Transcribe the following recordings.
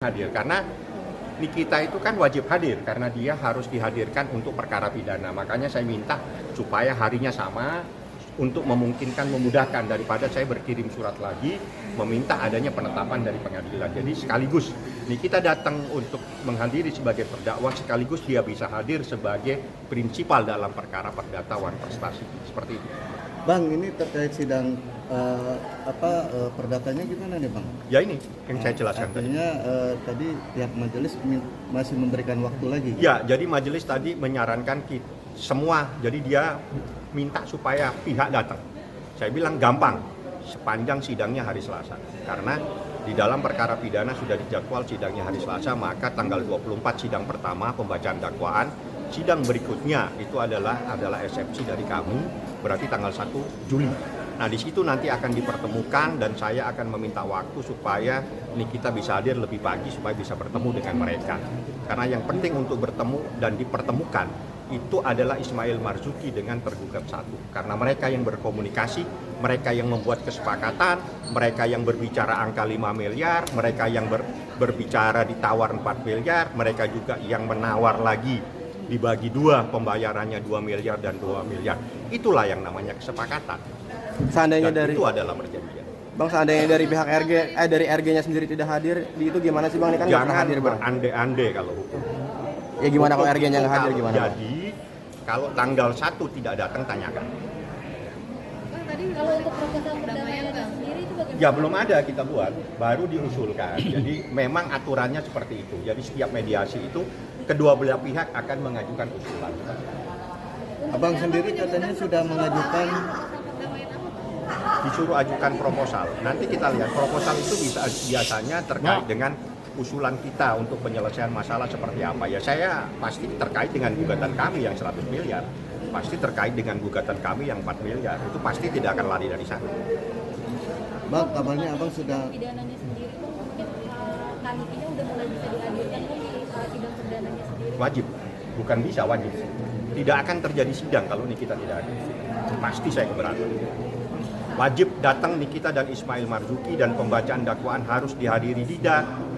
hadir karena Nikita itu kan wajib hadir karena dia harus dihadirkan untuk perkara pidana. Makanya saya minta supaya harinya sama untuk memudahkan daripada saya berkirim surat lagi meminta adanya penetapan dari pengadilan. Jadi sekaligus Nikita datang untuk menghadiri sebagai terdakwa sekaligus dia bisa hadir sebagai prinsipal dalam perkara perdata wan prestasi seperti itu. Bang, ini terkait sidang perdatanya gimana nih Bang? Ya ini yang saya jelaskan artinya, tadi pihak majelis masih memberikan waktu lagi? Ya, jadi majelis tadi menyarankan semua, jadi dia minta supaya pihak datang. Saya bilang gampang, sepanjang sidangnya hari Selasa. Karena di dalam perkara pidana sudah dijadwal sidangnya hari Selasa, maka tanggal 24 sidang pertama pembacaan dakwaan, sidang berikutnya itu adalah eksepsi dari kami, berarti tanggal 1 Juli. Nah di situ nanti akan dipertemukan dan saya akan meminta waktu supaya Nikita bisa hadir lebih pagi supaya bisa bertemu dengan mereka. Karena yang penting untuk bertemu dan dipertemukan itu adalah Ismail Marzuki dengan tergugat satu. Karena mereka yang berkomunikasi, mereka yang membuat kesepakatan, mereka yang berbicara angka 5 miliar, mereka yang berbicara ditawar 4 miliar, mereka juga yang menawar lagi dibagi 2 pembayarannya 2 miliar dan 2 miliar. Itulah yang namanya kesepakatan. Seandainya dan dari itu adalah perjanjian. Bang, seandainya dari pihak dari RG-nya sendiri tidak hadir, itu gimana sih Bang? Ini kan nggak pernah hadir Bang. Berande-ande kalau hukum. Ya gimana kalau RG-nya nggak hadir gimana? Jadi kalau tanggal 1 tidak datang tanyakan. Bang, tadi kalau untuk proposal perdamaian sendiri itu bagaimana? Ya belum ada kita buat, baru diusulkan. Jadi memang aturannya seperti itu. Jadi setiap mediasi itu kedua belah pihak akan mengajukan usulan. Abang sendiri katanya sudah mengajukan, disuruh ajukan proposal. Nanti kita lihat proposal itu biasanya terkait dengan usulan kita untuk penyelesaian masalah seperti apa. Ya saya pasti terkait dengan gugatan kami yang 100 miliar. Pasti terkait dengan gugatan kami yang 4 miliar. Itu pasti tidak akan lari dari sana. Bang, kabarnya Abang sudah Pidananya sendiri Bang, mungkin kandidatnya udah mulai bisa dihadirkan Bang di sidang perdananya sendiri. Wajib, bukan bisa, wajib. Tidak akan terjadi sidang kalau Nikita tidak hadir. Pasti saya keberatan. Wajib datang Nikita dan Ismail Marzuki dan pembacaan dakwaan harus dihadiri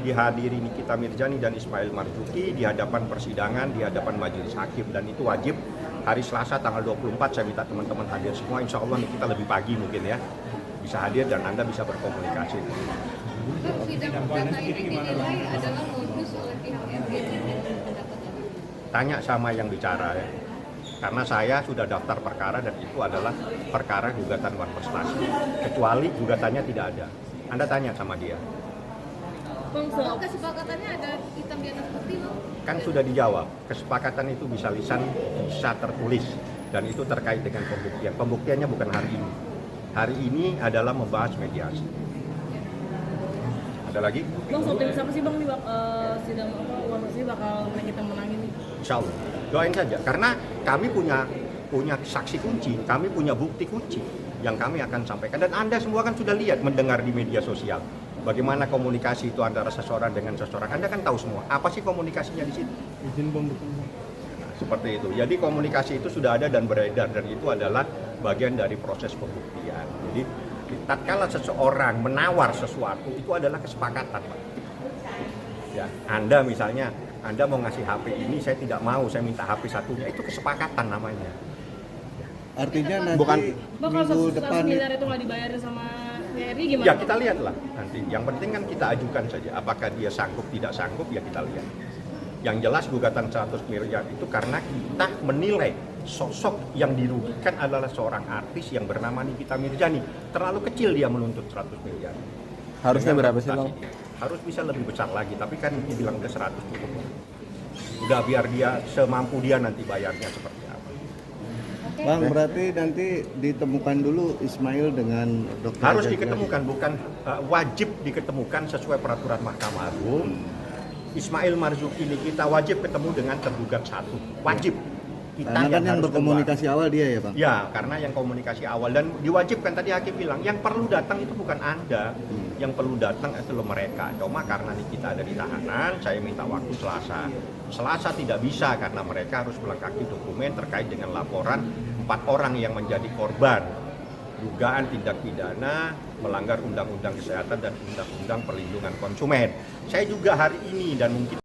dihadiri Nikita Mirzani dan Ismail Marzuki di hadapan persidangan, di hadapan majelis hakim, dan itu wajib hari Selasa tanggal 24. Saya minta teman-teman hadir semua, insya Allah Nikita lebih pagi mungkin ya bisa hadir dan Anda bisa berkomunikasi. Sidang perdata ini dinilai adalah modus oleh pihak RG. Tanya sama yang bicara ya. Karena saya sudah daftar perkara dan itu adalah perkara gugatan wan prestasi. Kecuali gugatannya tidak ada. Anda tanya sama dia. Bang, soal kesepakatannya ada hitam di atas putih Bang? Kan sudah dijawab. Kesepakatan itu bisa lisan, bisa tertulis. Dan itu terkait dengan pembuktian. Pembuktiannya bukan hari ini. Hari ini adalah membahas mediasi. Ada lagi? Bang, optimis apa sih Bang di sidang wan prestasi bakal kita menangin nih? Insya Allah. Doain saja. Karena kami punya saksi kunci, kami punya bukti kunci yang kami akan sampaikan. Dan Anda semua kan sudah lihat, mendengar di media sosial. Bagaimana komunikasi itu antara seseorang dengan seseorang. Anda kan tahu semua. Apa sih komunikasinya di situ? izin pembukaan. Nah, seperti itu. Jadi komunikasi itu sudah ada dan beredar. Dan itu adalah bagian dari proses pembuktian. Jadi tatkala seseorang menawar sesuatu, itu adalah kesepakatan, Pak. Ya, Anda misalnya, Anda mau ngasih HP ini, saya tidak mau, saya minta HP satunya, itu kesepakatan namanya. Artinya nanti Bukan. Bang, kalau minggu 100 depan miliar itu nggak dibayarin sama BRI gimana? Ya kita lihatlah nanti. Yang penting kan kita ajukan saja. Apakah dia sanggup tidak sanggup ya kita lihat. Yang jelas gugatan 100 miliar itu karena kita menilai sosok yang dirugikan adalah seorang artis yang bernama Nikita Mirzani. Terlalu kecil dia menuntut 100 miliar. Harusnya Dengan berapa sih Bang? reputasi dia. Harus bisa lebih besar lagi, tapi kan dibilang udah 100 cukup. Udah biar dia semampu dia nanti bayarnya seperti apa. Bang, berarti nanti ditemukan dulu Ismail dengan dokter. Harus Jajari. diketemukan, bukan wajib diketemukan sesuai peraturan Mahkamah Agung. Ismail Marzuki ini kita wajib ketemu dengan tergugat satu, wajib. Kita Karena kan yang harus berkomunikasi awal dia ya Bang? keluar. Ya, karena yang komunikasi awal dan diwajibkan tadi hakim bilang, yang perlu datang itu bukan Anda, yang perlu datang itu mereka. Cuma karena kita ada di tahanan, saya minta waktu Selasa. Selasa tidak bisa karena mereka harus melengkapi dokumen terkait dengan laporan 4 orang yang menjadi korban dugaan tindak pidana melanggar undang-undang kesehatan dan undang-undang perlindungan konsumen. Saya juga hari ini dan mungkin